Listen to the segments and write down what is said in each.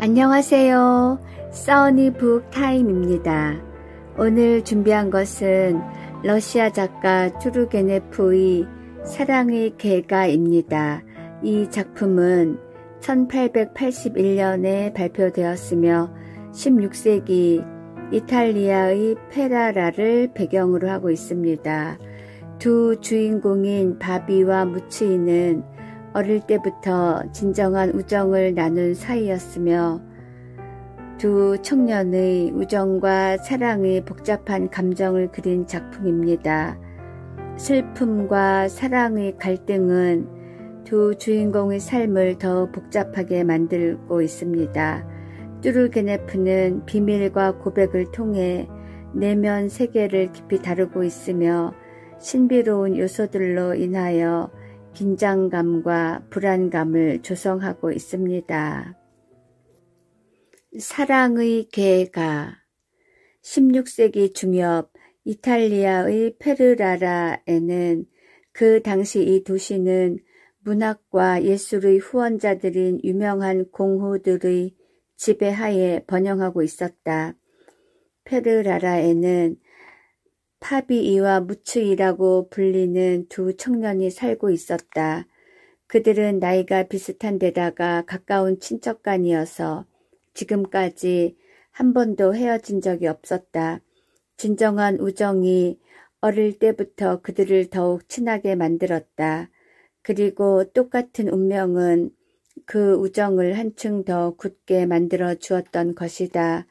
안녕하세요. 써니 북 타임입니다. 오늘 준비한 것은 러시아 작가 투르게네프의 사랑의 개가입니다. 이 작품은 1881년에 발표되었으며 16세기 이탈리아의 페라라를 배경으로 하고 있습니다. 두 주인공인 바비와 무츠이는 어릴 때부터 진정한 우정을 나눈 사이였으며 두 청년의 우정과 사랑의 복잡한 감정을 그린 작품입니다. 슬픔과 사랑의 갈등은 두 주인공의 삶을 더 복잡하게 만들고 있습니다. 투르게네프는 비밀과 고백을 통해 내면 세계를 깊이 다루고 있으며 신비로운 요소들로 인하여 긴장감과 불안감을 조성하고 있습니다. 사랑의 개가 16세기 중엽 이탈리아의 페르라라에는 그 당시 이 도시는 문학과 예술의 후원자들인 유명한 공호들의 지배하에 번영하고 있었다. 페르라라에는 파비이와 무츠이라고 불리는 두 청년이 살고 있었다. 그들은 나이가 비슷한 데다가 가까운 친척간이어서 지금까지 한 번도 헤어진 적이 없었다. 진정한 우정이 어릴 때부터 그들을 더욱 친하게 만들었다. 그리고 똑같은 운명은 그 우정을 한층 더 굳게 만들어 주었던 것이다.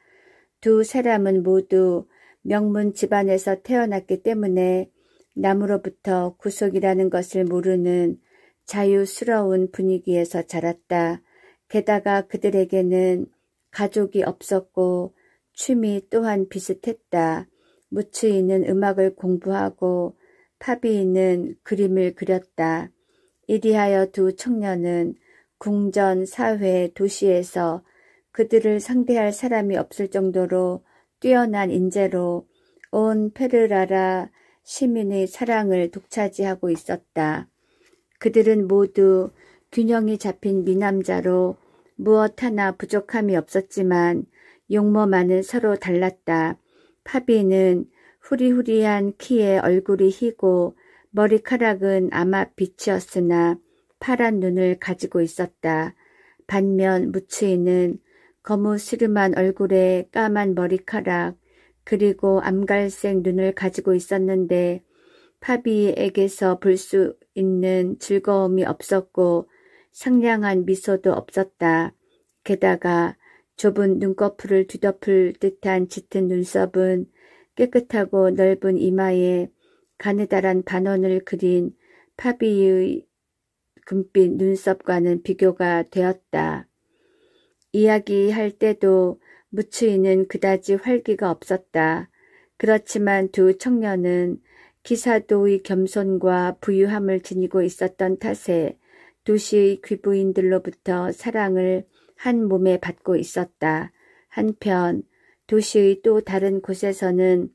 두 사람은 모두 명문 집안에서 태어났기 때문에 남으로부터 구속이라는 것을 모르는 자유스러운 분위기에서 자랐다. 게다가 그들에게는 가족이 없었고 취미 또한 비슷했다. 무츠이는 음악을 공부하고 파비이는 그림을 그렸다. 이리하여 두 청년은 궁전, 사회, 도시에서 그들을 상대할 사람이 없을 정도로 뛰어난 인재로 온 페르라라 시민의 사랑을 독차지하고 있었다. 그들은 모두 균형이 잡힌 미남자로 무엇 하나 부족함이 없었지만 용모만은 서로 달랐다. 파비는 후리후리한 키에 얼굴이 희고 머리카락은 아마빛이었으나 파란 눈을 가지고 있었다. 반면 무츠이는 거무스름한 얼굴에 까만 머리카락 그리고 암갈색 눈을 가지고 있었는데 파비에게서 볼 수 있는 즐거움이 없었고 상냥한 미소도 없었다. 게다가 좁은 눈꺼풀을 뒤덮을 듯한 짙은 눈썹은 깨끗하고 넓은 이마에 가느다란 반원을 그린 파비의 금빛 눈썹과는 비교가 되었다. 이야기할 때도 무츠이는 그다지 활기가 없었다. 그렇지만 두 청년은 기사도의 겸손과 부유함을 지니고 있었던 탓에 도시의 귀부인들로부터 사랑을 한 몸에 받고 있었다. 한편 도시의 또 다른 곳에서는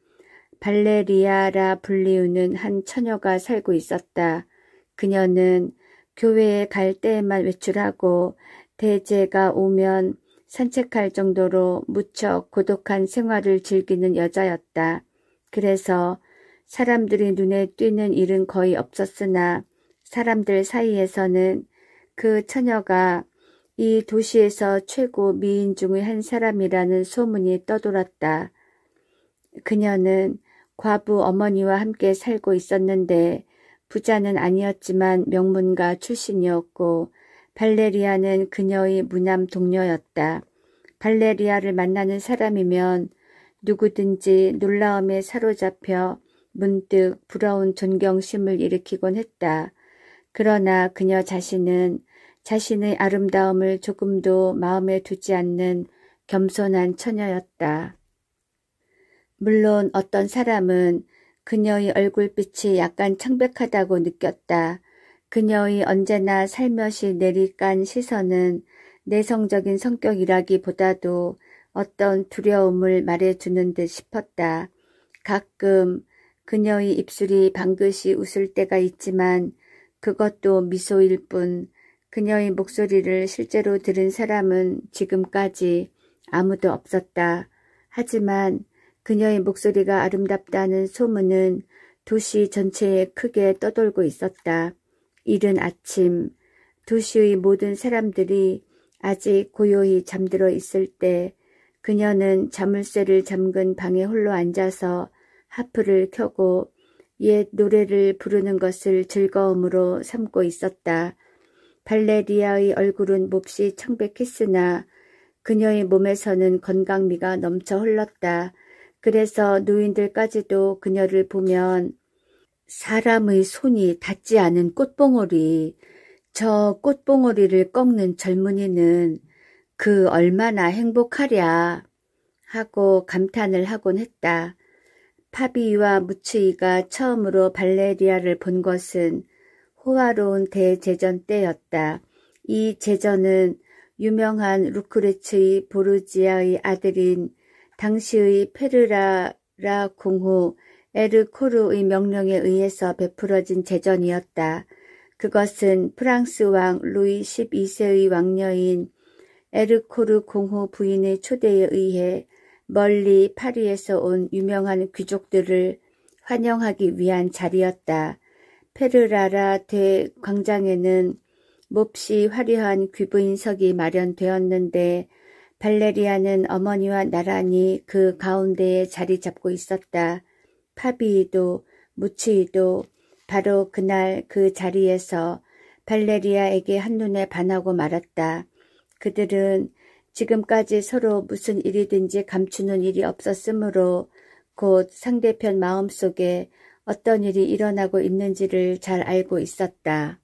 발레리아라 불리우는 한 처녀가 살고 있었다. 그녀는 교회에 갈 때에만 외출하고 대제가 오면 산책할 정도로 무척 고독한 생활을 즐기는 여자였다. 그래서 사람들이 눈에 띄는 일은 거의 없었으나 사람들 사이에서는 그 처녀가 이 도시에서 최고 미인 중의 한 사람이라는 소문이 떠돌았다. 그녀는 과부 어머니와 함께 살고 있었는데 부자는 아니었지만 명문가 출신이었고 발레리아는 그녀의 무남 동료였다. 발레리아를 만나는 사람이면 누구든지 놀라움에 사로잡혀 문득 부러운 존경심을 일으키곤 했다. 그러나 그녀 자신은 자신의 아름다움을 조금도 마음에 두지 않는 겸손한 처녀였다. 물론 어떤 사람은 그녀의 얼굴빛이 약간 창백하다고 느꼈다. 그녀의 언제나 살며시 내리깐 시선은 내성적인 성격이라기보다도 어떤 두려움을 말해주는 듯 싶었다. 가끔 그녀의 입술이 방긋이 웃을 때가 있지만 그것도 미소일 뿐 그녀의 목소리를 실제로 들은 사람은 지금까지 아무도 없었다. 하지만 그녀의 목소리가 아름답다는 소문은 도시 전체에 크게 떠돌고 있었다. 이른 아침, 도시의 모든 사람들이 아직 고요히 잠들어 있을 때 그녀는 자물쇠를 잠근 방에 홀로 앉아서 하프를 켜고 옛 노래를 부르는 것을 즐거움으로 삼고 있었다. 발레리아의 얼굴은 몹시 청백했으나 그녀의 몸에서는 건강미가 넘쳐 흘렀다. 그래서 노인들까지도 그녀를 보면 사람의 손이 닿지 않은 꽃봉오리, 저 꽃봉오리를 꺾는 젊은이는 그 얼마나 행복하랴 하고 감탄을 하곤 했다. 파비와 무츠이가 처음으로 발레리아를 본 것은 호화로운 대제전 때였다. 이 제전은 유명한 루크레츠의 보르지아의 아들인 당시의 페르라라 공후 에르코르의 명령에 의해서 베풀어진 제전이었다. 그것은 프랑스 왕 루이 12세의 왕녀인 에르코르 공후 부인의 초대에 의해 멀리 파리에서 온 유명한 귀족들을 환영하기 위한 자리였다. 페르라라 대광장에는 몹시 화려한 귀부인석이 마련되었는데 발레리아는 어머니와 나란히 그 가운데에 자리 잡고 있었다. 파비도 무치이도 바로 그날 그 자리에서 발레리아에게 한눈에 반하고 말았다. 그들은 지금까지 서로 무슨 일이든지 감추는 일이 없었으므로 곧 상대편 마음속에 어떤 일이 일어나고 있는지를 잘 알고 있었다.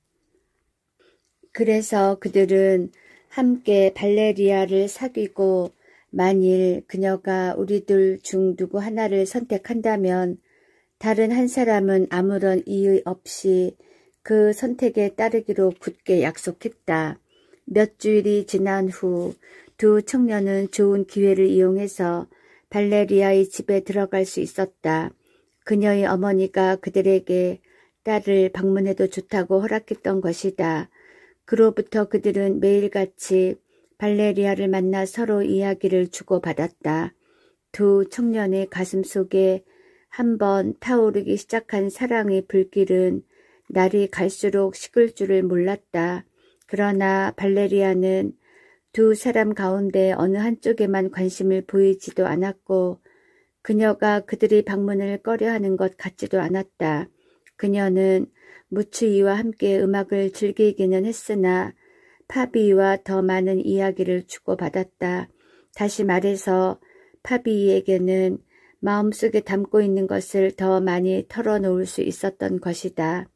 그래서 그들은 함께 발레리아를 사귀고 만일 그녀가 우리들 중 누구 하나를 선택한다면 다른 한 사람은 아무런 이의 없이 그 선택에 따르기로 굳게 약속했다. 몇 주일이 지난 후 두 청년은 좋은 기회를 이용해서 발레리아의 집에 들어갈 수 있었다. 그녀의 어머니가 그들에게 딸을 방문해도 좋다고 허락했던 것이다. 그로부터 그들은 매일같이 발레리아를 만나 서로 이야기를 주고받았다. 두 청년의 가슴 속에 한번 타오르기 시작한 사랑의 불길은 날이 갈수록 식을 줄을 몰랐다. 그러나 발레리아는 두 사람 가운데 어느 한쪽에만 관심을 보이지도 않았고 그녀가 그들의 방문을 꺼려하는 것 같지도 않았다. 그녀는 무츠이와 함께 음악을 즐기기는 했으나 파비와 더 많은 이야기를 주고받았다. 다시 말해서 파비에게는 마음속에 담고 있는 것을 더 많이 털어놓을 수 있었던 것이다.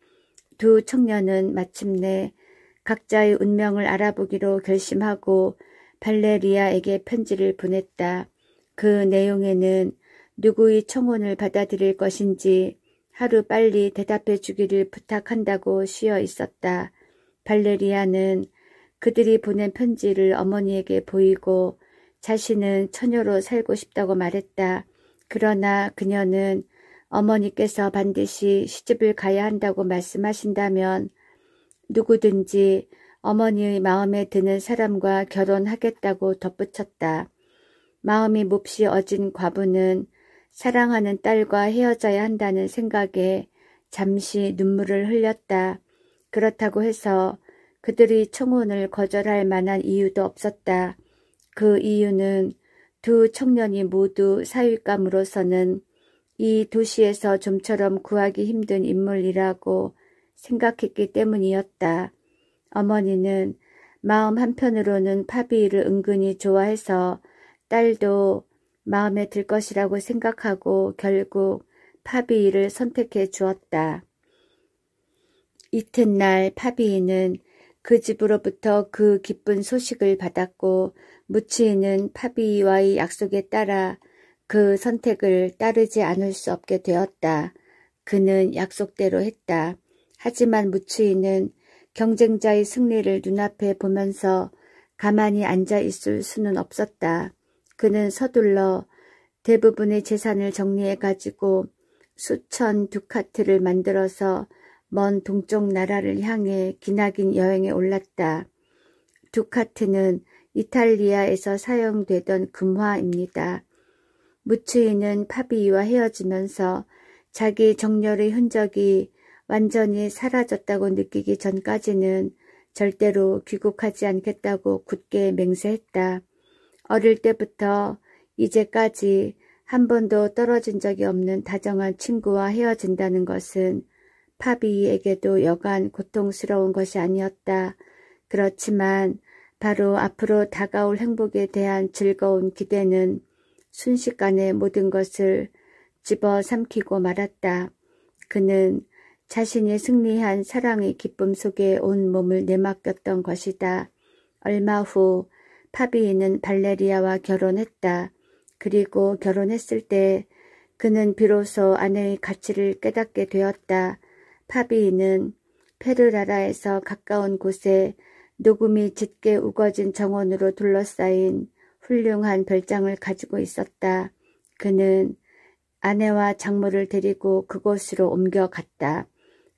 두 청년은 마침내 각자의 운명을 알아보기로 결심하고 발레리아에게 편지를 보냈다. 그 내용에는 누구의 청혼을 받아들일 것인지 하루빨리 대답해 주기를 부탁한다고 쓰여 있었다. 발레리아는 그들이 보낸 편지를 어머니에게 보이고 자신은 처녀로 살고 싶다고 말했다. 그러나 그녀는 어머니께서 반드시 시집을 가야 한다고 말씀하신다면 누구든지 어머니의 마음에 드는 사람과 결혼하겠다고 덧붙였다. 마음이 몹시 어진 과부는 사랑하는 딸과 헤어져야 한다는 생각에 잠시 눈물을 흘렸다. 그렇다고 해서 그들의 청혼을 거절할 만한 이유도 없었다. 그 이유는 두 청년이 모두 사윗감으로서는 이 도시에서 좀처럼 구하기 힘든 인물이라고 생각했기 때문이었다. 어머니는 마음 한편으로는 파비를 은근히 좋아해서 딸도 마음에 들 것이라고 생각하고 결국 파비를 선택해 주었다. 이튿날 파비는 그 집으로부터 그 기쁜 소식을 받았고 무치이는 파비와의 약속에 따라 그 선택을 따르지 않을 수 없게 되었다. 그는 약속대로 했다. 하지만 무치이는 경쟁자의 승리를 눈앞에 보면서 가만히 앉아 있을 수는 없었다. 그는 서둘러 대부분의 재산을 정리해가지고 수천 두카트를 만들어서 먼 동쪽 나라를 향해 기나긴 여행에 올랐다. 두카트는 이탈리아에서 사용되던 금화입니다. 무츠이는 파비와 헤어지면서 자기 정열의 흔적이 완전히 사라졌다고 느끼기 전까지는 절대로 귀국하지 않겠다고 굳게 맹세했다. 어릴 때부터 이제까지 한 번도 떨어진 적이 없는 다정한 친구와 헤어진다는 것은 파비에게도 여간 고통스러운 것이 아니었다. 그렇지만 바로 앞으로 다가올 행복에 대한 즐거운 기대는 순식간에 모든 것을 집어삼키고 말았다. 그는 자신이 승리한 사랑의 기쁨 속에 온 몸을 내맡겼던 것이다. 얼마 후 파비는 발레리아와 결혼했다. 그리고 결혼했을 때 그는 비로소 아내의 가치를 깨닫게 되었다. 파비는 페르라라에서 가까운 곳에 녹음이 짙게 우거진 정원으로 둘러싸인 훌륭한 별장을 가지고 있었다. 그는 아내와 장모를 데리고 그곳으로 옮겨갔다.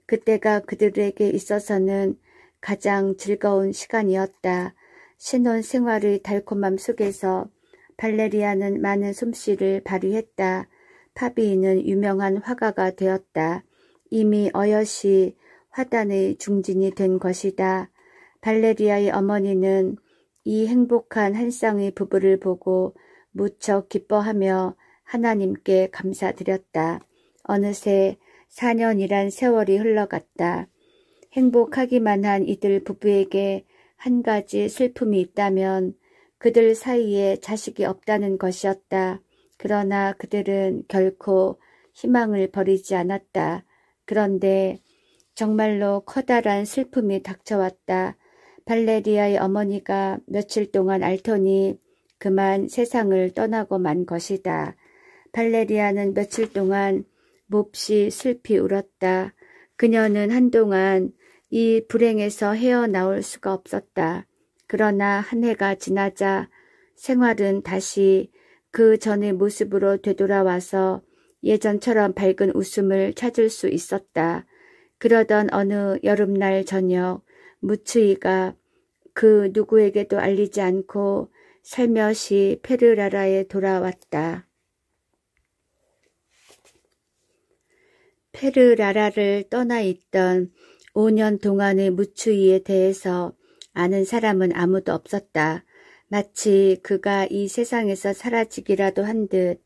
그때가 그들에게 있어서는 가장 즐거운 시간이었다. 신혼 생활의 달콤함 속에서 발레리아는 많은 솜씨를 발휘했다. 파비는 유명한 화가가 되었다. 이미 어여시 화단의 중진이 된 것이다. 발레리아의 어머니는 이 행복한 한 쌍의 부부를 보고 무척 기뻐하며 하나님께 감사드렸다. 어느새 4년이란 세월이 흘러갔다. 행복하기만 한 이들 부부에게 한 가지 슬픔이 있다면 그들 사이에 자식이 없다는 것이었다. 그러나 그들은 결코 희망을 버리지 않았다. 그런데 정말로 커다란 슬픔이 닥쳐왔다. 발레리아의 어머니가 며칠 동안 앓더니 그만 세상을 떠나고 만 것이다. 발레리아는 며칠 동안 몹시 슬피 울었다. 그녀는 한동안 이 불행에서 헤어나올 수가 없었다. 그러나 한 해가 지나자 생활은 다시 그 전의 모습으로 되돌아와서 예전처럼 밝은 웃음을 찾을 수 있었다. 그러던 어느 여름날 저녁 무츠이가 그 누구에게도 알리지 않고 살며시 페르라라에 돌아왔다. 페르라라를 떠나 있던 5년 동안의 무츠이에 대해서 아는 사람은 아무도 없었다. 마치 그가 이 세상에서 사라지기라도 한 듯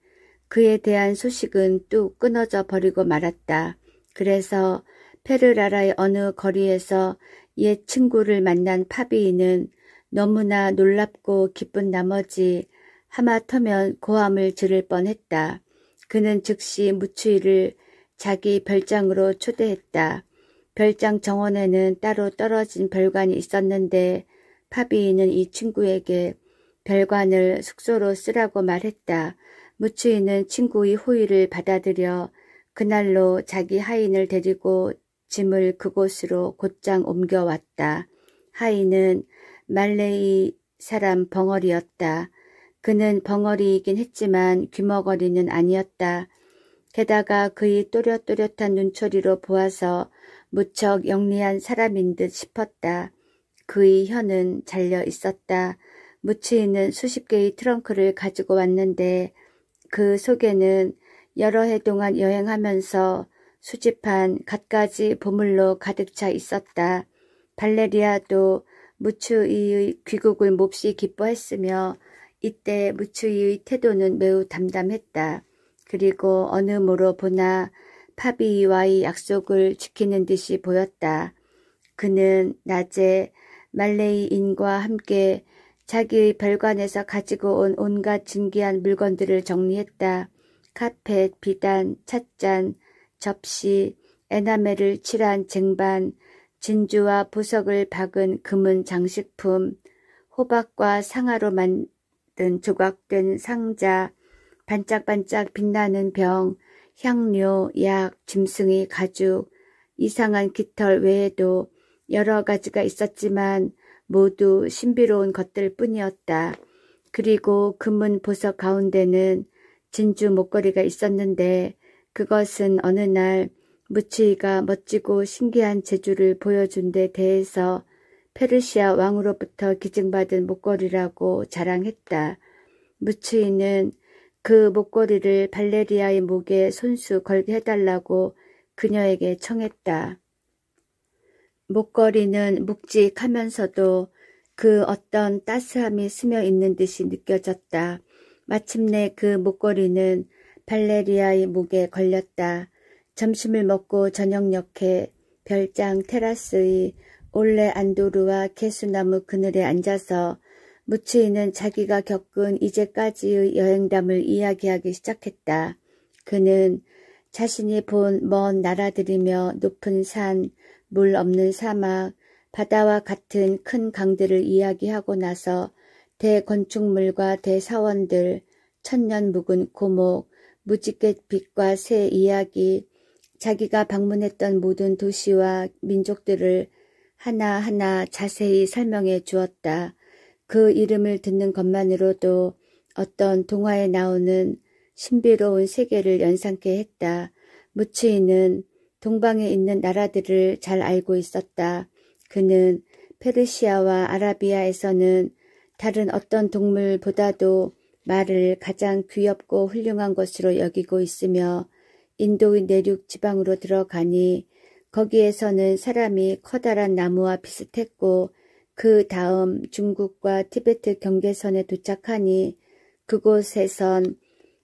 그에 대한 소식은 뚝 끊어져 버리고 말았다. 그래서 페르라라의 어느 거리에서 옛 친구를 만난 파비는 너무나 놀랍고 기쁜 나머지 하마터면 고함을 지를 뻔했다. 그는 즉시 무츠이를 자기 별장으로 초대했다. 별장 정원에는 따로 떨어진 별관이 있었는데 파비는 이 친구에게 별관을 숙소로 쓰라고 말했다. 무츠이는 친구의 호의를 받아들여 그날로 자기 하인을 데리고 짐을 그곳으로 곧장 옮겨왔다. 하인은 말레이 사람 벙어리였다. 그는 벙어리이긴 했지만 귀머거리는 아니었다. 게다가 그의 또렷또렷한 눈초리로 보아서 무척 영리한 사람인 듯 싶었다. 그의 혀는 잘려 있었다. 무츠이는 수십 개의 트렁크를 가지고 왔는데 그 속에는 여러 해 동안 여행하면서 수집한 갖가지 보물로 가득 차 있었다. 발레리아도 무츠이의 귀국을 몹시 기뻐했으며 이때 무츠이의 태도는 매우 담담했다. 그리고 어느 모로 보나 파비와의 약속을 지키는 듯이 보였다. 그는 낮에 말레이인과 함께 자기의 별관에서 가지고 온 온갖 진귀한 물건들을 정리했다. 카펫, 비단, 찻잔, 접시, 에나멜을 칠한 쟁반, 진주와 보석을 박은 금은 장식품, 호박과 상아로 만든 조각된 상자, 반짝반짝 빛나는 병, 향료, 약, 짐승의 가죽, 이상한 깃털 외에도 여러 가지가 있었지만 모두 신비로운 것들 뿐이었다. 그리고 금은 보석 가운데는 진주 목걸이가 있었는데 그것은 어느 날 무츠이가 멋지고 신기한 재주를 보여준 데 대해서 페르시아 왕으로부터 기증받은 목걸이라고 자랑했다. 무츠이는 그 목걸이를 발레리아의 목에 손수 걸게 해달라고 그녀에게 청했다. 목걸이는 묵직하면서도 그 어떤 따스함이 스며 있는 듯이 느껴졌다. 마침내 그 목걸이는 발레리아의 목에 걸렸다. 점심을 먹고 저녁녘에 별장 테라스의 올레 안도르와 개수나무 그늘에 앉아서 무츠이는 자기가 겪은 이제까지의 여행담을 이야기하기 시작했다. 그는 자신이 본 먼 나라들이며 높은 산, 물 없는 사막, 바다와 같은 큰 강들을 이야기하고 나서 대건축물과 대사원들, 천년 묵은 고목, 무지갯빛과 새 이야기, 자기가 방문했던 모든 도시와 민족들을 하나하나 자세히 설명해 주었다. 그 이름을 듣는 것만으로도 어떤 동화에 나오는 신비로운 세계를 연상케 했다. 무츠이는 동방에 있는 나라들을 잘 알고 있었다. 그는 페르시아와 아라비아에서는 다른 어떤 동물보다도 말을 가장 귀엽고 훌륭한 것으로 여기고 있으며 인도의 내륙 지방으로 들어가니 거기에서는 사람이 커다란 나무와 비슷했고 그 다음 중국과 티베트 경계선에 도착하니 그곳에선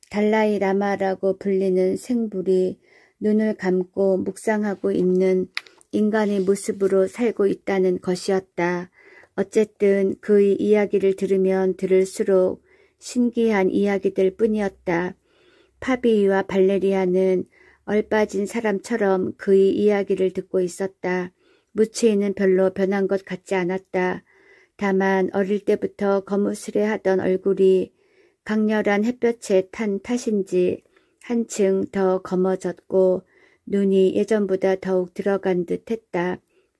달라이 라마라고 불리는 생불이 눈을 감고 묵상하고 있는 인간의 모습으로 살고 있다는 것이었다. 어쨌든 그의 이야기를 들으면 들을수록 신기한 이야기들 뿐이었다. 파비와 발레리아는 얼빠진 사람처럼 그의 이야기를 듣고 있었다. 무츠이는 별로 변한 것 같지 않았다. 다만 어릴 때부터 거무스레하던 얼굴이 강렬한 햇볕에 탄 탓인지 한층 더 검어졌고 눈이 예전보다 더욱 들어간 듯 했다.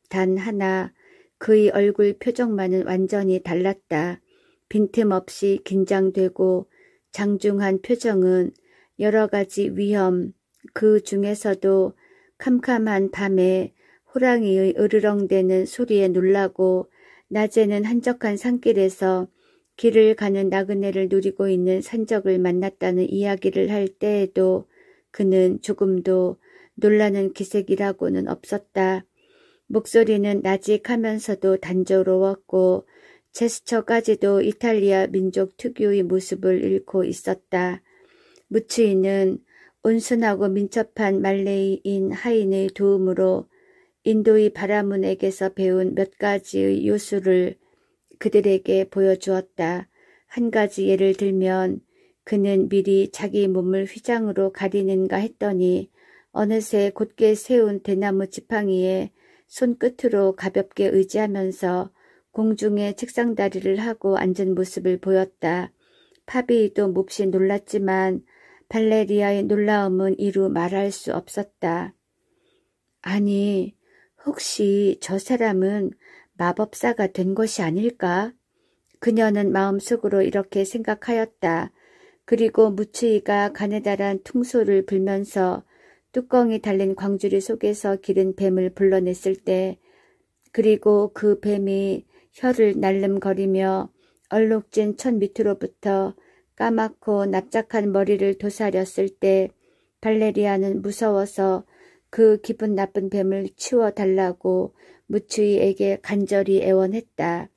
단 하나 그의 얼굴 표정만은 완전히 달랐다. 빈틈없이 긴장되고 장중한 표정은 여러 가지 위험, 그 중에서도 캄캄한 밤에 호랑이의 으르렁대는 소리에 놀라고 낮에는 한적한 산길에서 길을 가는 나그네를 누리고 있는 산적을 만났다는 이야기를 할 때에도 그는 조금도 놀라는 기색이라고는 없었다. 목소리는 나직하면서도 단조로웠고 제스처까지도 이탈리아 민족 특유의 모습을 잃고 있었다. 무츠이는 온순하고 민첩한 말레이인 하인의 도움으로 인도의 바라문에게서 배운 몇 가지의 요술을 그들에게 보여주었다. 한 가지 예를 들면 그는 미리 자기 몸을 휘장으로 가리는가 했더니 어느새 곧게 세운 대나무 지팡이에 손끝으로 가볍게 의지하면서 공중에 책상다리를 하고 앉은 모습을 보였다. 파비도 몹시 놀랐지만 발레리아의 놀라움은 이루 말할 수 없었다. 아니, 혹시 저 사람은 마법사가 된 것이 아닐까? 그녀는 마음속으로 이렇게 생각하였다. 그리고 무츠이가 가느다란 퉁소를 불면서 뚜껑이 달린 광주리 속에서 기른 뱀을 불러냈을 때, 그리고 그 뱀이 혀를 날름거리며 얼룩진 천 밑으로부터 까맣고 납작한 머리를 도사렸을 때 발레리아는 무서워서 그 기분 나쁜 뱀을 치워달라고 무츠이에게 간절히 애원했다.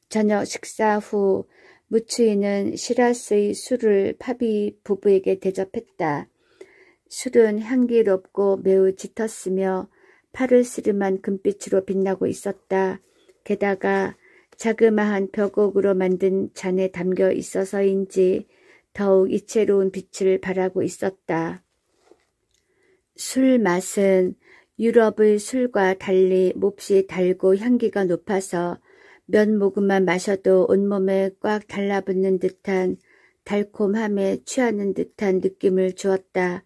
저녁 식사 후 무츠이는 시라스의 술을 파비 부부에게 대접했다. 술은 향기롭고 매우 짙었으며 파르스름한 금빛으로 빛나고 있었다. 게다가 자그마한 벽옥으로 만든 잔에 담겨 있어서인지 더욱 이채로운 빛을 발하고 있었다. 술 맛은 유럽의 술과 달리 몹시 달고 향기가 높아서 몇 모금만 마셔도 온몸에 꽉 달라붙는 듯한 달콤함에 취하는 듯한 느낌을 주었다.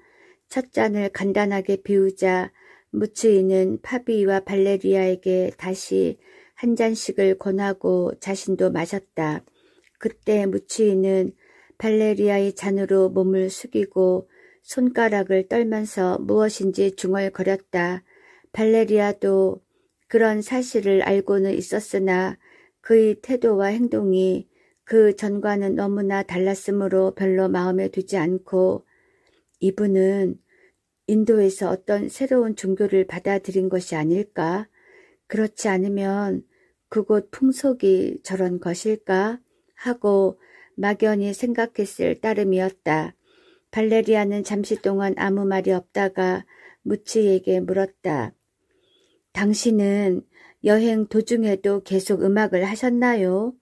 첫 잔을 간단하게 비우자 무츠이는 파비와 발레리아에게 다시 한 잔씩을 권하고 자신도 마셨다. 그때 무츠이는 발레리아의 잔으로 몸을 숙이고 손가락을 떨면서 무엇인지 중얼거렸다. 발레리아도 그런 사실을 알고는 있었으나 그의 태도와 행동이 그 전과는 너무나 달랐으므로 별로 마음에 두지 않고 이분은 인도에서 어떤 새로운 종교를 받아들인 것이 아닐까? 그렇지 않으면 그곳 풍속이 저런 것일까? 하고 막연히 생각했을 따름이었다. 발레리아는 잠시 동안 아무 말이 없다가 무치에게 물었다. 당신은 여행 도중에도 계속 음악을 하셨나요?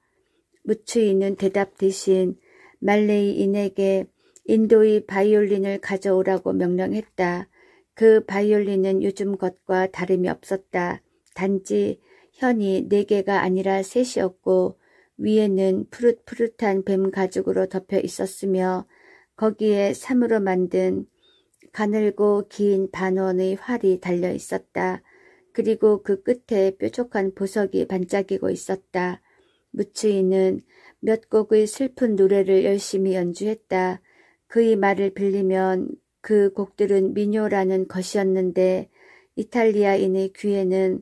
무치이는 대답 대신 말레이인에게 인도의 바이올린을 가져오라고 명령했다. 그 바이올린은 요즘 것과 다름이 없었다. 단지 현이 4개가 아니라 3이었고 위에는 푸릇푸릇한 뱀 가죽으로 덮여 있었으며 거기에 삼으로 만든 가늘고 긴 반원의 활이 달려 있었다. 그리고 그 끝에 뾰족한 보석이 반짝이고 있었다. 무치이는 몇 곡의 슬픈 노래를 열심히 연주했다. 그의 말을 빌리면 그 곡들은 민요라는 것이었는데 이탈리아인의 귀에는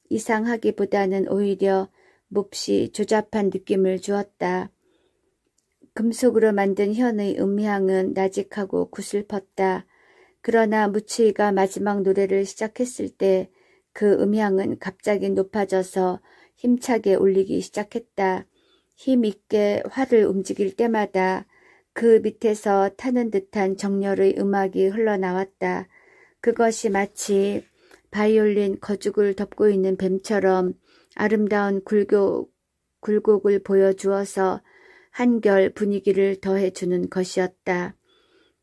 이상하기보다는 오히려 몹시 조잡한 느낌을 주었다. 금속으로 만든 현의 음향은 나직하고 구슬펐다. 그러나 무치이가 마지막 노래를 시작했을 때 그 음향은 갑자기 높아져서 힘차게 울리기 시작했다. 힘있게 활을 움직일 때마다 그 밑에서 타는 듯한 정열의 음악이 흘러나왔다. 그것이 마치 바이올린 거죽을 덮고 있는 뱀처럼 아름다운 굴곡을 보여주어서 한결 분위기를 더해주는 것이었다.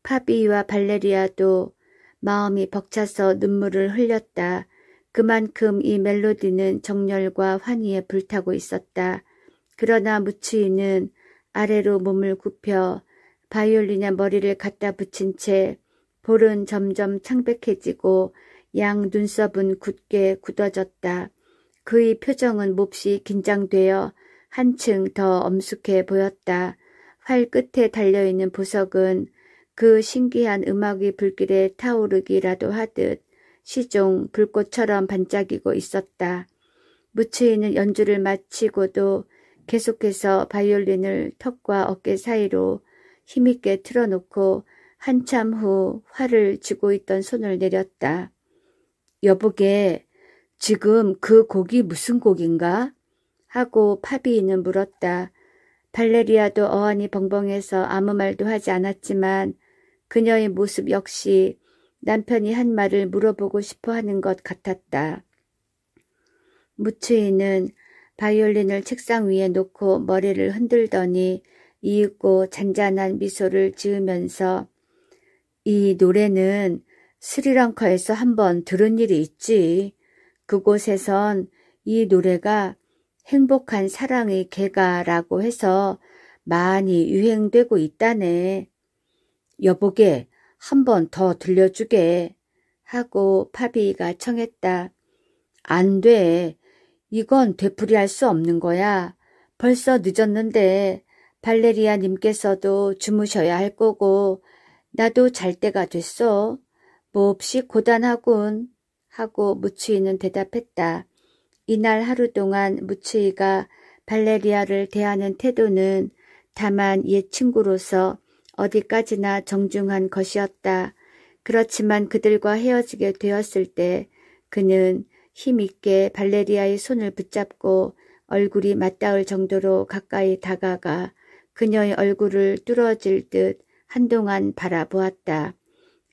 파비와 발레리아도 마음이 벅차서 눈물을 흘렸다. 그만큼 이 멜로디는 정열과 환희에 불타고 있었다. 그러나 무치이는 아래로 몸을 굽혀 바이올린에 머리를 갖다 붙인 채 볼은 점점 창백해지고 양 눈썹은 굳게 굳어졌다. 그의 표정은 몹시 긴장되어 한층 더 엄숙해 보였다. 활 끝에 달려있는 보석은 그 신기한 음악의 불길에 타오르기라도 하듯 시종 불꽃처럼 반짝이고 있었다. 무치이는 연주를 마치고도 계속해서 바이올린을 턱과 어깨 사이로 힘있게 틀어놓고 한참 후 활을 쥐고 있던 손을 내렸다. 여보게, 지금 그 곡이 무슨 곡인가? 하고 파비이는 물었다. 발레리아도 어안이 벙벙해서 아무 말도 하지 않았지만 그녀의 모습 역시 남편이 한 말을 물어보고 싶어 하는 것 같았다. 무치이는 바이올린을 책상 위에 놓고 머리를 흔들더니 이윽고 잔잔한 미소를 지으면서 이 노래는 스리랑카에서 한번 들은 일이 있지. 그곳에선 이 노래가 행복한 사랑의 개가라고 해서 많이 유행되고 있다네. 여보게, 한 번 더 들려주게 하고 파비가 청했다. 안 돼. 이건 되풀이할 수 없는 거야. 벌써 늦었는데 발레리아 님께서도 주무셔야 할 거고 나도 잘 때가 됐어. 몹시 고단하군 하고 무치이는 대답했다. 이날 하루 동안 무치이가 발레리아를 대하는 태도는 다만 옛 친구로서 어디까지나 정중한 것이었다. 그렇지만 그들과 헤어지게 되었을 때 그는 힘있게 발레리아의 손을 붙잡고 얼굴이 맞닿을 정도로 가까이 다가가 그녀의 얼굴을 뚫어질 듯 한동안 바라보았다.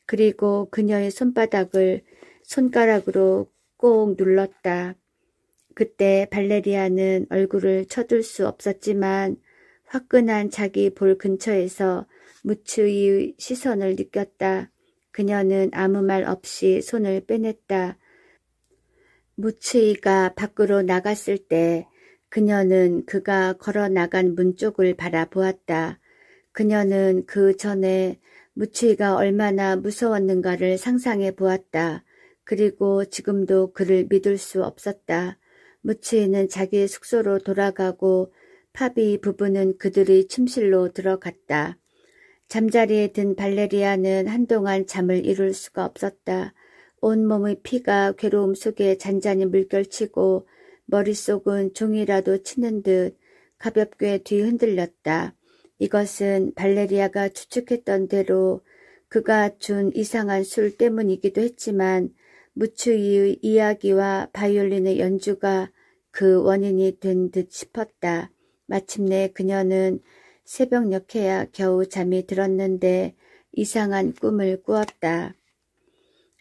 그리고 그녀의 손바닥을 손가락으로 꼭 눌렀다. 그때 발레리아는 얼굴을 쳐둘 수 없었지만 화끈한 자기 볼 근처에서 무치의 시선을 느꼈다. 그녀는 아무 말 없이 손을 빼냈다. 무치이가 밖으로 나갔을 때 그녀는 그가 걸어 나간 문 쪽을 바라보았다. 그녀는 그 전에 무치이가 얼마나 무서웠는가를 상상해 보았다. 그리고 지금도 그를 믿을 수 없었다. 무치이는 자기 숙소로 돌아가고 파비 부부는 그들의 침실로 들어갔다. 잠자리에 든 발레리아는 한동안 잠을 이룰 수가 없었다. 온몸의 피가 괴로움 속에 잔잔히 물결치고 머릿속은 종이라도 치는 듯 가볍게 뒤흔들렸다. 이것은 발레리아가 추측했던 대로 그가 준 이상한 술 때문이기도 했지만 무추이의 이야기와 바이올린의 연주가 그 원인이 된 듯 싶었다. 마침내 그녀는 새벽녘에야 겨우 잠이 들었는데 이상한 꿈을 꾸었다.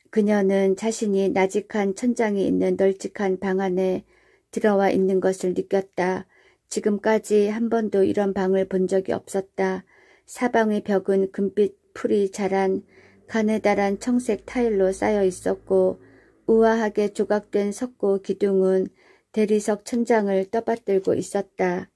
그녀는 자신이 나직한 천장이 있는 널찍한 방 안에 들어와 있는 것을 느꼈다. 지금까지 한 번도 이런 방을 본 적이 없었다. 사방의 벽은 금빛 풀이 자란 가느다란 청색 타일로 쌓여 있었고 우아하게 조각된 석고 기둥은 대리석 천장을 떠받들고 있었다.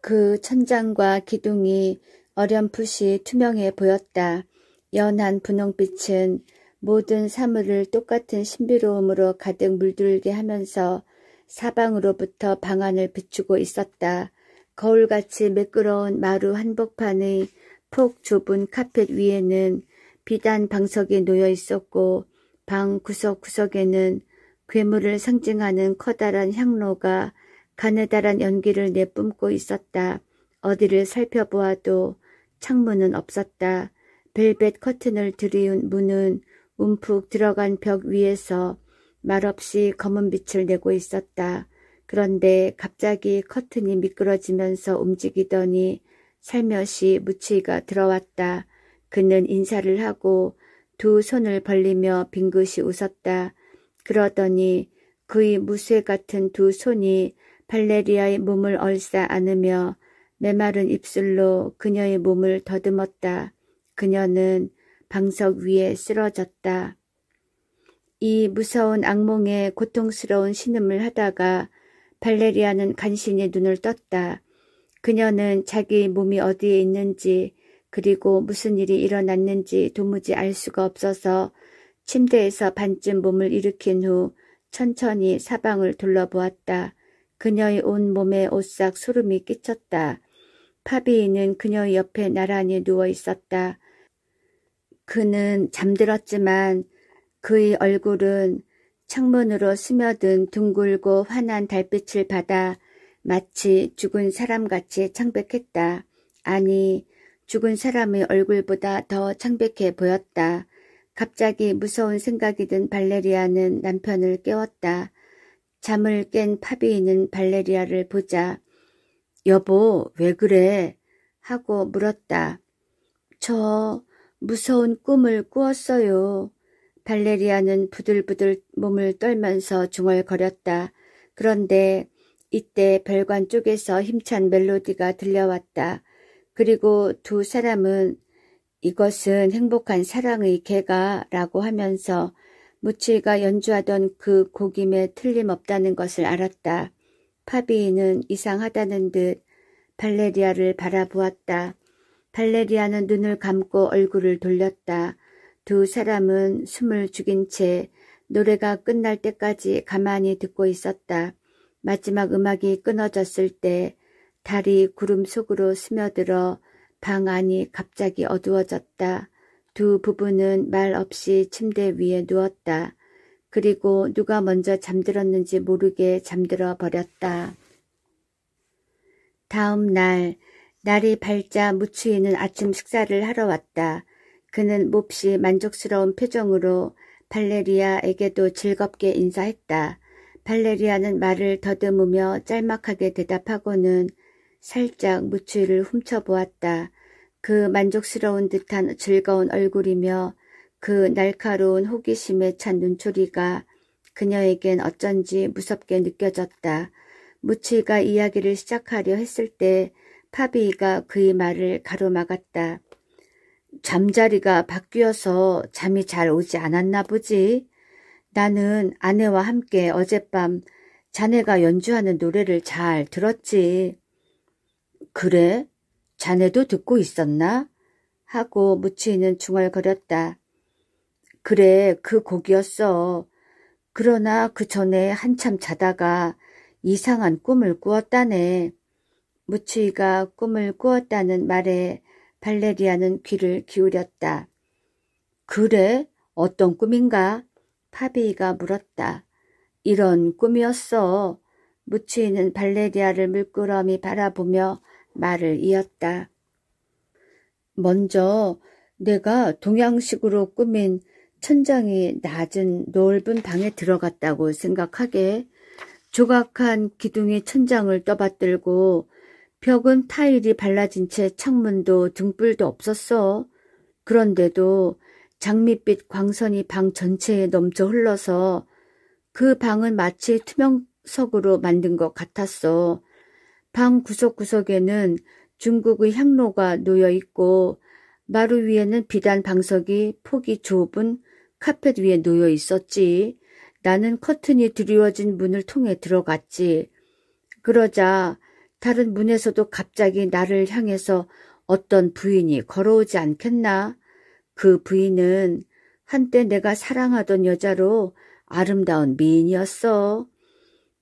그 천장과 기둥이 어렴풋이 투명해 보였다. 연한 분홍빛은 모든 사물을 똑같은 신비로움으로 가득 물들게 하면서 사방으로부터 방 안을 비추고 있었다. 거울같이 매끄러운 마루 한복판의 폭 좁은 카펫 위에는 비단 방석이 놓여 있었고 방 구석구석에는 괴물을 상징하는 커다란 향로가 가느다란 연기를 내뿜고 있었다. 어디를 살펴보아도 창문은 없었다. 벨벳 커튼을 들이운 문은 움푹 들어간 벽 위에서 말없이 검은 빛을 내고 있었다. 그런데 갑자기 커튼이 미끄러지면서 움직이더니 살며시 무치이가 들어왔다. 그는 인사를 하고 두 손을 벌리며 빙긋이 웃었다. 그러더니 그의 무쇠 같은 두 손이 발레리아의 몸을 얼싸 안으며 메마른 입술로 그녀의 몸을 더듬었다. 그녀는 방석 위에 쓰러졌다. 이 무서운 악몽에 고통스러운 신음을 하다가 발레리아는 간신히 눈을 떴다. 그녀는 자기 몸이 어디에 있는지 그리고 무슨 일이 일어났는지 도무지 알 수가 없어서 침대에서 반쯤 몸을 일으킨 후 천천히 사방을 둘러보았다. 그녀의 온 몸에 오싹 소름이 끼쳤다. 파비는 그녀의 옆에 나란히 누워 있었다. 그는 잠들었지만 그의 얼굴은 창문으로 스며든 둥글고 환한 달빛을 받아 마치 죽은 사람같이 창백했다. 아니, 죽은 사람의 얼굴보다 더 창백해 보였다. 갑자기 무서운 생각이 든 발레리아는 남편을 깨웠다. 잠을 깬 파비는 발레리아를 보자 여보, 왜 그래? 하고 물었다. 저 무서운 꿈을 꾸었어요. 발레리아는 부들부들 몸을 떨면서 중얼거렸다. 그런데 이때 별관 쪽에서 힘찬 멜로디가 들려왔다. 그리고 두 사람은 이것은 행복한 사랑의 개가라고 하면서 무치가 연주하던 그 곡임에 틀림없다는 것을 알았다. 파비는 이상하다는 듯 발레리아를 바라보았다. 발레리아는 눈을 감고 얼굴을 돌렸다. 두 사람은 숨을 죽인 채 노래가 끝날 때까지 가만히 듣고 있었다. 마지막 음악이 끊어졌을 때 달이 구름 속으로 스며들어 방 안이 갑자기 어두워졌다. 두 부부는 말 없이 침대 위에 누웠다. 그리고 누가 먼저 잠들었는지 모르게 잠들어 버렸다. 다음 날, 날이 밝자 무추이는 아침 식사를 하러 왔다. 그는 몹시 만족스러운 표정으로 발레리아에게도 즐겁게 인사했다. 발레리아는 말을 더듬으며 짤막하게 대답하고는 살짝 무추이를 훔쳐보았다. 그 만족스러운 듯한 즐거운 얼굴이며 그 날카로운 호기심에 찬 눈초리가 그녀에겐 어쩐지 무섭게 느껴졌다. 무치가 이야기를 시작하려 했을 때 파비가 그의 말을 가로막았다. 잠자리가 바뀌어서 잠이 잘 오지 않았나 보지. 나는 아내와 함께 어젯밤 자네가 연주하는 노래를 잘 들었지. 그래? 자네도 듣고 있었나? 하고 무치는 중얼거렸다. 그래, 그 곡이었어. 그러나 그 전에 한참 자다가 이상한 꿈을 꾸었다네. 무치가 꿈을 꾸었다는 말에 발레리아는 귀를 기울였다. 그래? 어떤 꿈인가? 파비가 물었다. 이런 꿈이었어. 무치이는 발레리아를 물끄러미 바라보며 말을 이었다. 먼저 내가 동양식으로 꾸민 천장이 낮은 넓은 방에 들어갔다고 생각하게. 조각한 기둥이 천장을 떠받들고 벽은 타일이 발라진 채 창문도 등불도 없었어. 그런데도 장밋빛 광선이 방 전체에 넘쳐 흘러서 그 방은 마치 투명석으로 만든 것 같았어. 방 구석구석에는 중국의 향로가 놓여 있고 마루 위에는 비단 방석이 폭이 좁은 카펫 위에 놓여 있었지. 나는 커튼이 드리워진 문을 통해 들어갔지. 그러자 다른 문에서도 갑자기 나를 향해서 어떤 부인이 걸어오지 않겠나? 그 부인은 한때 내가 사랑하던 여자로 아름다운 미인이었어.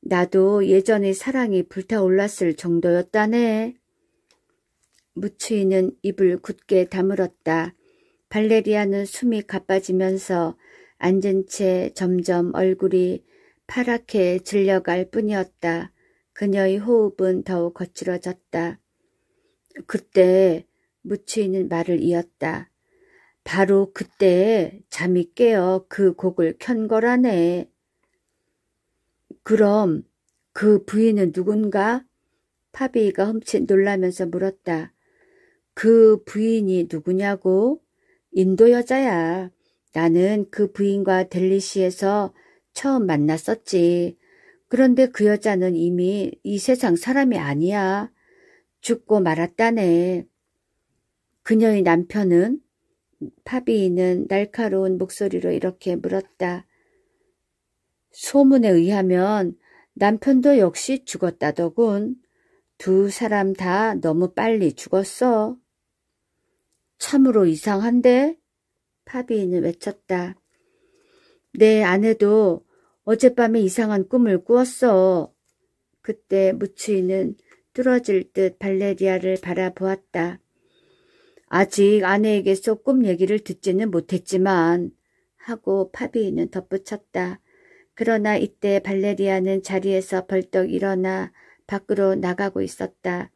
나도 예전의 사랑이 불타올랐을 정도였다네. 무치이는 입을 굳게 다물었다. 발레리아는 숨이 가빠지면서 앉은 채 점점 얼굴이 파랗게 질려갈 뿐이었다. 그녀의 호흡은 더욱 거칠어졌다. 그때 무치이는 말을 이었다. 바로 그때 잠이 깨어 그 곡을 켠 거라네. 그럼 그 부인은 누군가? 파비가 흠칫 놀라면서 물었다. 그 부인이 누구냐고? 인도 여자야. 나는 그 부인과 델리시에서 처음 만났었지. 그런데 그 여자는 이미 이 세상 사람이 아니야. 죽고 말았다네. 그녀의 남편은? 파비는 날카로운 목소리로 이렇게 물었다. 소문에 의하면 남편도 역시 죽었다더군. 두 사람 다 너무 빨리 죽었어. 참으로 이상한데? 파비는 외쳤다. 내 아내도 어젯밤에 이상한 꿈을 꾸었어. 그때 무치이는 뚫어질 듯 발레리아를 바라보았다. 아직 아내에게서 꿈 얘기를 듣지는 못했지만 하고 파비는 덧붙였다. 그러나 이때 발레리아는 자리에서 벌떡 일어나 밖으로 나가고 있었다.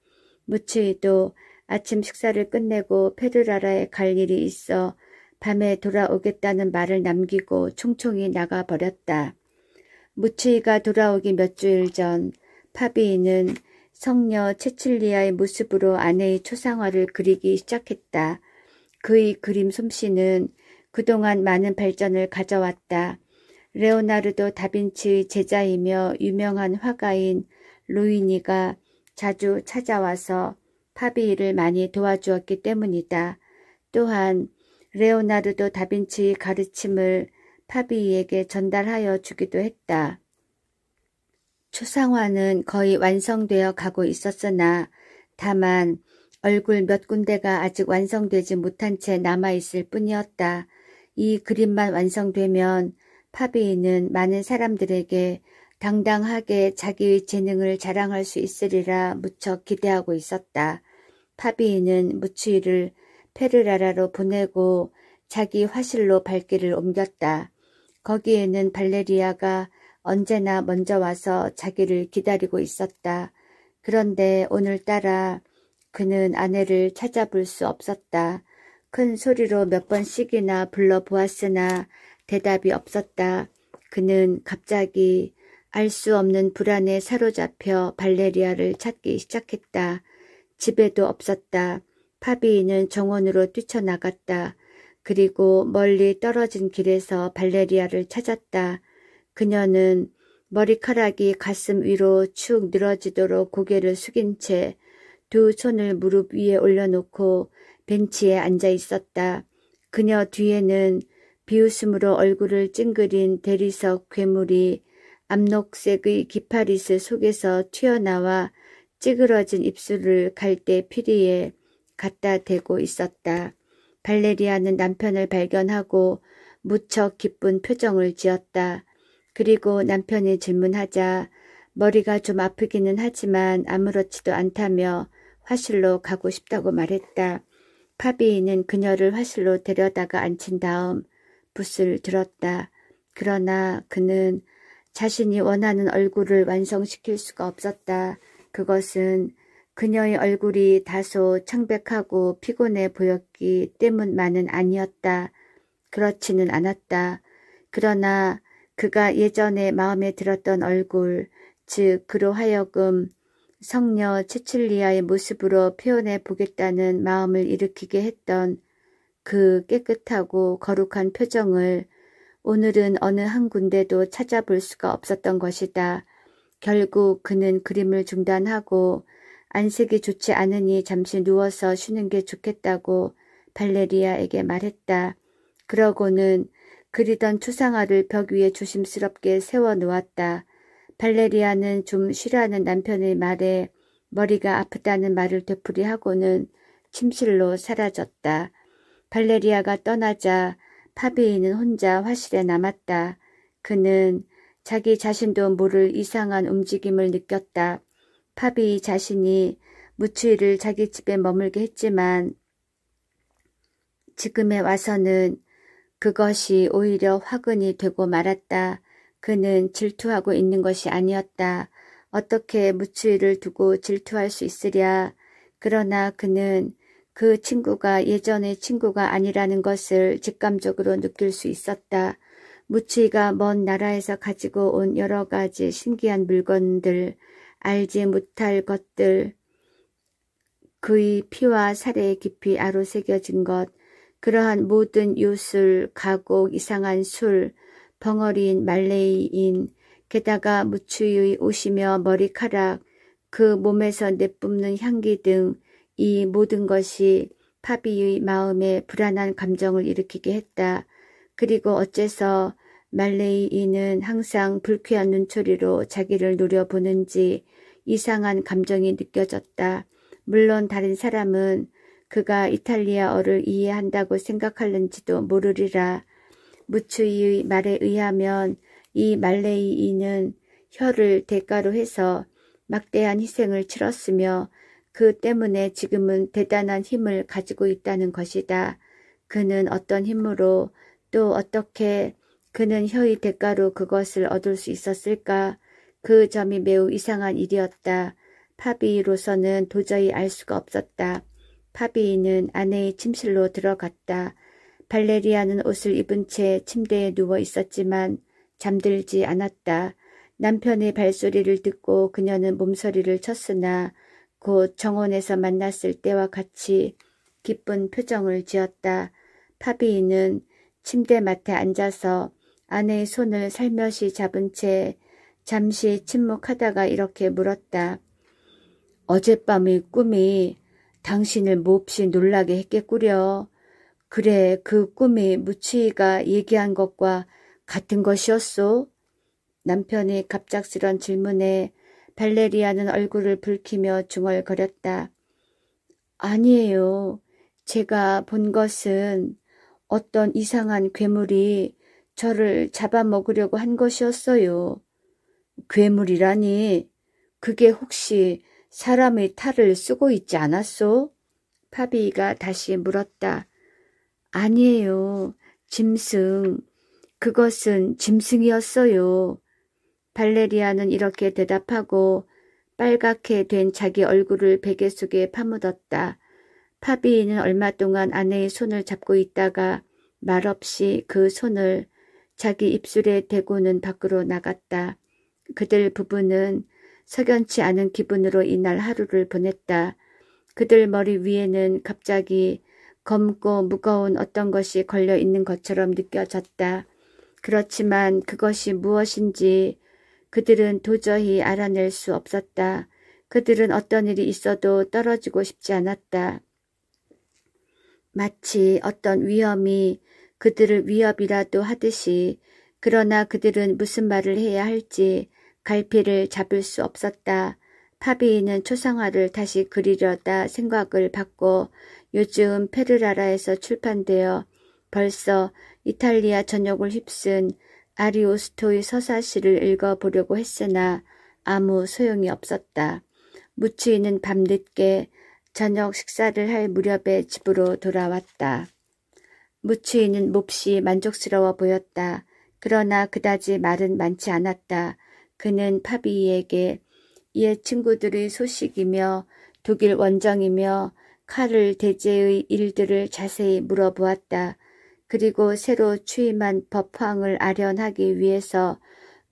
무치이도 아침 식사를 끝내고 페르라라에 갈 일이 있어 밤에 돌아오겠다는 말을 남기고 총총히 나가버렸다. 무치이가 돌아오기 몇 주일 전 파비는 성녀 체칠리아의 모습으로 아내의 초상화를 그리기 시작했다. 그의 그림 솜씨는 그동안 많은 발전을 가져왔다. 레오나르도 다빈치의 제자이며 유명한 화가인 루이니가 자주 찾아와서 파비를 많이 도와주었기 때문이다. 또한 레오나르도 다빈치의 가르침을 파비에게 전달하여 주기도 했다. 초상화는 거의 완성되어 가고 있었으나 다만 얼굴 몇 군데가 아직 완성되지 못한 채 남아있을 뿐이었다. 이 그림만 완성되면 파비는 많은 사람들에게 당당하게 자기의 재능을 자랑할 수 있으리라 무척 기대하고 있었다. 파비는 무치이를 페르라라로 보내고 자기 화실로 발길을 옮겼다. 거기에는 발레리아가 언제나 먼저 와서 자기를 기다리고 있었다. 그런데 오늘따라 그는 아내를 찾아볼 수 없었다. 큰 소리로 몇 번씩이나 불러보았으나 대답이 없었다. 그는 갑자기 알 수 없는 불안에 사로잡혀 발레리아를 찾기 시작했다. 집에도 없었다. 파비는 정원으로 뛰쳐나갔다. 그리고 멀리 떨어진 길에서 발레리아를 찾았다. 그녀는 머리카락이 가슴 위로 축 늘어지도록 고개를 숙인 채 두 손을 무릎 위에 올려놓고 벤치에 앉아 있었다. 그녀 뒤에는 비웃음으로 얼굴을 찡그린 대리석 괴물이 암록색의 기파리스 속에서 튀어나와 찌그러진 입술을 갈대 피리에 갖다 대고 있었다. 발레리아는 남편을 발견하고 무척 기쁜 표정을 지었다. 그리고 남편이 질문하자 머리가 좀 아프기는 하지만 아무렇지도 않다며 화실로 가고 싶다고 말했다. 파비는 그녀를 화실로 데려다가 앉힌 다음 붓을 들었다. 그러나 그는 자신이 원하는 얼굴을 완성시킬 수가 없었다. 그것은 그녀의 얼굴이 다소 창백하고 피곤해 보였기 때문만은 아니었다. 그렇지는 않았다. 그러나 그가 예전에 마음에 들었던 얼굴, 즉 그로 하여금 성녀 체칠리아의 모습으로 표현해 보겠다는 마음을 일으키게 했던 그 깨끗하고 거룩한 표정을 오늘은 어느 한 군데도 찾아볼 수가 없었던 것이다. 결국 그는 그림을 중단하고 안색이 좋지 않으니 잠시 누워서 쉬는 게 좋겠다고 발레리아에게 말했다. 그러고는 그리던 추상화를 벽 위에 조심스럽게 세워놓았다. 발레리아는 좀 쉬라는 남편의 말에 머리가 아프다는 말을 되풀이하고는 침실로 사라졌다. 발레리아가 떠나자 파비이는 혼자 화실에 남았다. 그는 자기 자신도 모를 이상한 움직임을 느꼈다. 파비이 자신이 무추이를 자기 집에 머물게 했지만 지금에 와서는 그것이 오히려 화근이 되고 말았다. 그는 질투하고 있는 것이 아니었다. 어떻게 무추이를 두고 질투할 수 있으랴. 그러나 그는 그 친구가 예전의 친구가 아니라는 것을 직감적으로 느낄 수 있었다. 무추이가 먼 나라에서 가지고 온 여러 가지 신기한 물건들, 알지 못할 것들, 그의 피와 살에 깊이 아로새겨진 것, 그러한 모든 요술, 가곡, 이상한 술, 벙어리인 말레이인, 게다가 무추이의 옷이며 머리카락, 그 몸에서 내뿜는 향기 등 이 모든 것이 파비의 마음에 불안한 감정을 일으키게 했다. 그리고 어째서 말레이인은 항상 불쾌한 눈초리로 자기를 노려보는지 이상한 감정이 느껴졌다. 물론 다른 사람은 그가 이탈리아어를 이해한다고 생각하는지도 모르리라. 무추이의 말에 의하면 이 말레이인은 혀를 대가로 해서 막대한 희생을 치렀으며 그 때문에 지금은 대단한 힘을 가지고 있다는 것이다. 그는 어떤 힘으로 또 어떻게 그는 혀의 대가로 그것을 얻을 수 있었을까? 그 점이 매우 이상한 일이었다. 파비로서는 도저히 알 수가 없었다. 파비는 아내의 침실로 들어갔다. 발레리아는 옷을 입은 채 침대에 누워 있었지만 잠들지 않았다. 남편의 발소리를 듣고 그녀는 몸서리를 쳤으나 곧 정원에서 만났을 때와 같이 기쁜 표정을 지었다. 파비는 침대맡에 앉아서 아내의 손을 살며시 잡은 채 잠시 침묵하다가 이렇게 물었다. 어젯밤의 꿈이 당신을 몹시 놀라게 했겠구려. 그래, 그 꿈이 무추이가 얘기한 것과 같은 것이었소? 남편의 갑작스런 질문에 발레리아는 얼굴을 붉히며 중얼거렸다. 아니에요. 제가 본 것은 어떤 이상한 괴물이 저를 잡아먹으려고 한 것이었어요. 괴물이라니? 그게 혹시 사람의 탈을 쓰고 있지 않았소? 파비가 다시 물었다. 아니에요. 짐승. 그것은 짐승이었어요. 발레리아는 이렇게 대답하고 빨갛게 된 자기 얼굴을 베개 속에 파묻었다. 파비는 얼마 동안 아내의 손을 잡고 있다가 말없이 그 손을 자기 입술에 대고는 밖으로 나갔다. 그들 부부는 석연치 않은 기분으로 이날 하루를 보냈다. 그들 머리 위에는 갑자기 검고 무거운 어떤 것이 걸려 있는 것처럼 느껴졌다. 그렇지만 그것이 무엇인지 그들은 도저히 알아낼 수 없었다. 그들은 어떤 일이 있어도 떨어지고 싶지 않았다. 마치 어떤 위험이 그들을 위협이라도 하듯이. 그러나 그들은 무슨 말을 해야 할지 갈피를 잡을 수 없었다. 파비는 초상화를 다시 그리려다 생각을 바꿔 요즘 페르라라에서 출판되어 벌써 이탈리아 전역을 휩쓴 아리오스토의 서사시를 읽어보려고 했으나 아무 소용이 없었다. 무추이는 밤늦게 저녁 식사를 할 무렵에 집으로 돌아왔다. 무추이는 몹시 만족스러워 보였다. 그러나 그다지 말은 많지 않았다. 그는 파비에게 옛 친구들의 소식이며 독일 원정이며 카를 대제의 일들을 자세히 물어보았다. 그리고 새로 취임한 법황을 아련하기 위해서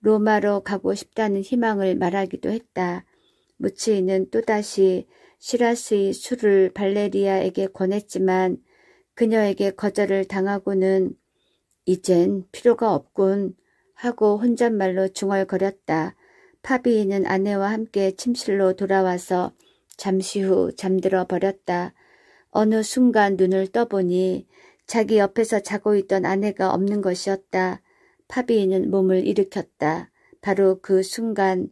로마로 가고 싶다는 희망을 말하기도 했다. 무치이는 또다시 시라스의 술을 발레리아에게 권했지만 그녀에게 거절을 당하고는 이젠 필요가 없군 하고 혼잣말로 중얼거렸다. 파비는 아내와 함께 침실로 돌아와서 잠시 후 잠들어 버렸다. 어느 순간 눈을 떠보니 자기 옆에서 자고 있던 아내가 없는 것이었다. 파비는 몸을 일으켰다. 바로 그 순간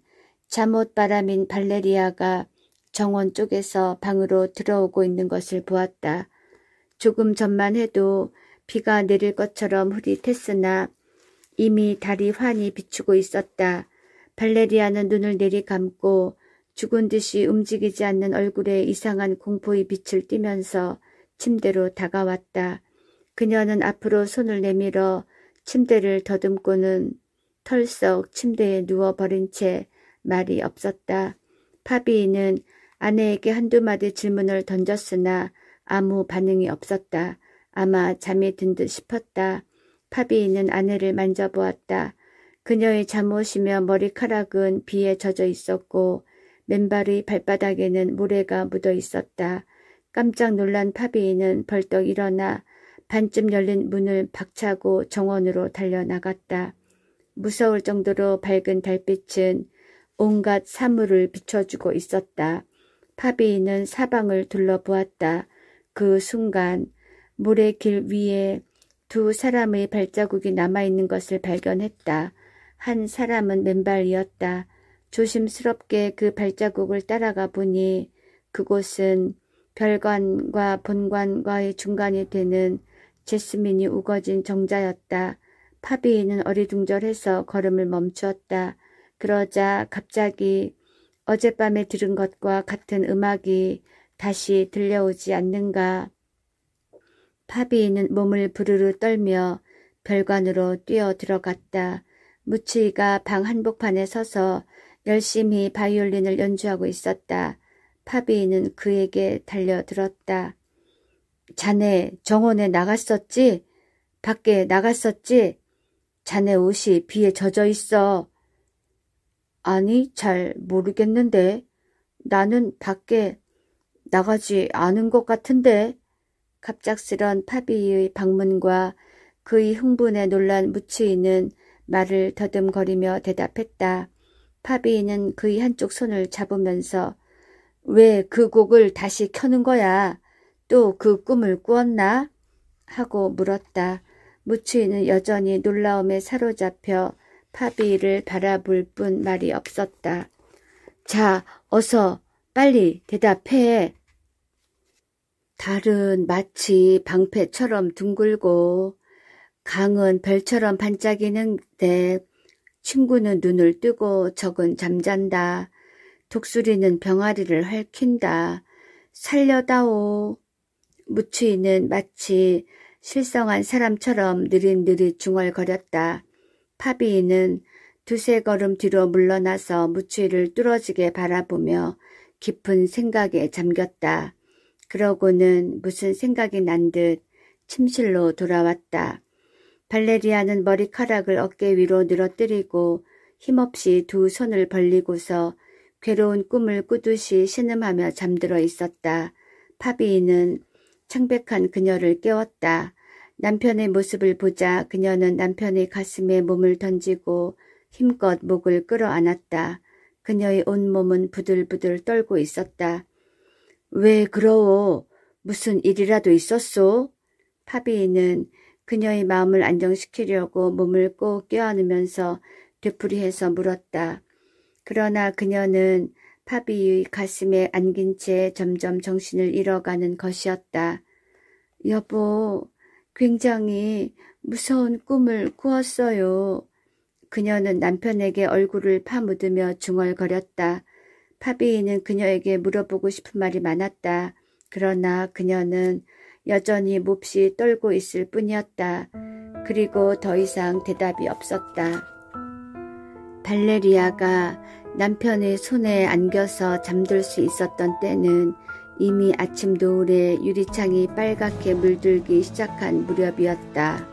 잠옷바람인 발레리아가 정원 쪽에서 방으로 들어오고 있는 것을 보았다. 조금 전만 해도 비가 내릴 것처럼 흐릿했으나 이미 달이 환히 비추고 있었다. 발레리아는 눈을 내리감고 죽은 듯이 움직이지 않는 얼굴에 이상한 공포의 빛을 띠면서 침대로 다가왔다. 그녀는 앞으로 손을 내밀어 침대를 더듬고는 털썩 침대에 누워버린 채 말이 없었다. 파비는 아내에게 한두 마디 질문을 던졌으나 아무 반응이 없었다. 아마 잠이 든 듯 싶었다. 파비는 아내를 만져보았다. 그녀의 잠옷이며 머리카락은 비에 젖어 있었고 맨발의 발바닥에는 모래가 묻어 있었다. 깜짝 놀란 파비는 벌떡 일어나 반쯤 열린 문을 박차고 정원으로 달려나갔다. 무서울 정도로 밝은 달빛은 온갖 사물을 비춰주고 있었다. 파비는 사방을 둘러보았다. 그 순간 모래길 위에 두 사람의 발자국이 남아있는 것을 발견했다. 한 사람은 맨발이었다. 조심스럽게 그 발자국을 따라가 보니 그곳은 별관과 본관과의 중간이 되는 제스민이 우거진 정자였다. 파비는 어리둥절해서 걸음을 멈추었다. 그러자 갑자기 어젯밤에 들은 것과 같은 음악이 다시 들려오지 않는가. 파비는 몸을 부르르 떨며 별관으로 뛰어 들어갔다. 무치이가 방 한복판에 서서 열심히 바이올린을 연주하고 있었다. 파비는 그에게 달려들었다. 자네 정원에 나갔었지? 밖에 나갔었지? 자네 옷이 비에 젖어 있어. 아니, 잘 모르겠는데. 나는 밖에 나가지 않은 것 같은데. 갑작스런 파비의 방문과 그의 흥분에 놀란 무치이는 말을 더듬거리며 대답했다. 파비는 그의 한쪽 손을 잡으면서 왜 그 곡을 다시 켜는 거야? 또 그 꿈을 꾸었나? 하고 물었다. 무치이는 여전히 놀라움에 사로잡혀 파비를 바라볼 뿐 말이 없었다. 자, 어서 빨리 대답해. 달은 마치 방패처럼 둥글고 강은 별처럼 반짝이는데 친구는 눈을 뜨고 적은 잠잔다. 독수리는 병아리를 핥힌다. 살려다오. 무추이는 마치 실성한 사람처럼 느릿느릿 중얼거렸다. 파비는 두세 걸음 뒤로 물러나서 무추이를 뚫어지게 바라보며 깊은 생각에 잠겼다. 그러고는 무슨 생각이 난 듯 침실로 돌아왔다. 발레리아는 머리카락을 어깨 위로 늘어뜨리고 힘없이 두 손을 벌리고서 괴로운 꿈을 꾸듯이 신음하며 잠들어 있었다. 파비는 창백한 그녀를 깨웠다. 남편의 모습을 보자 그녀는 남편의 가슴에 몸을 던지고 힘껏 목을 끌어안았다. 그녀의 온몸은 부들부들 떨고 있었다. 왜 그러오? 무슨 일이라도 있었소? 파비는 그녀의 마음을 안정시키려고 몸을 꼭 껴안으면서 되풀이해서 물었다. 그러나 그녀는 파비의 가슴에 안긴 채 점점 정신을 잃어가는 것이었다. 여보, 굉장히 무서운 꿈을 꾸었어요. 그녀는 남편에게 얼굴을 파묻으며 중얼거렸다. 파비는 그녀에게 물어보고 싶은 말이 많았다. 그러나 그녀는 여전히 몹시 떨고 있을 뿐이었다. 그리고 더 이상 대답이 없었다. 발레리아가 남편의 손에 안겨서 잠들 수 있었던 때는 이미 아침 노을에 유리창이 빨갛게 물들기 시작한 무렵이었다.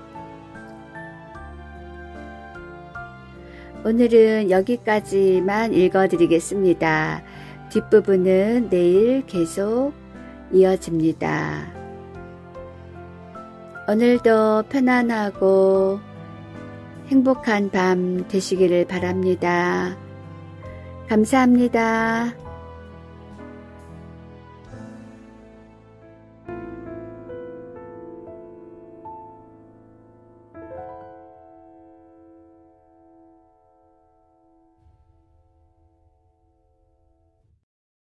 오늘은 여기까지만 읽어드리겠습니다. 뒷부분은 내일 계속 이어집니다. 오늘도 편안하고 행복한 밤 되시기를 바랍니다. 감사합니다.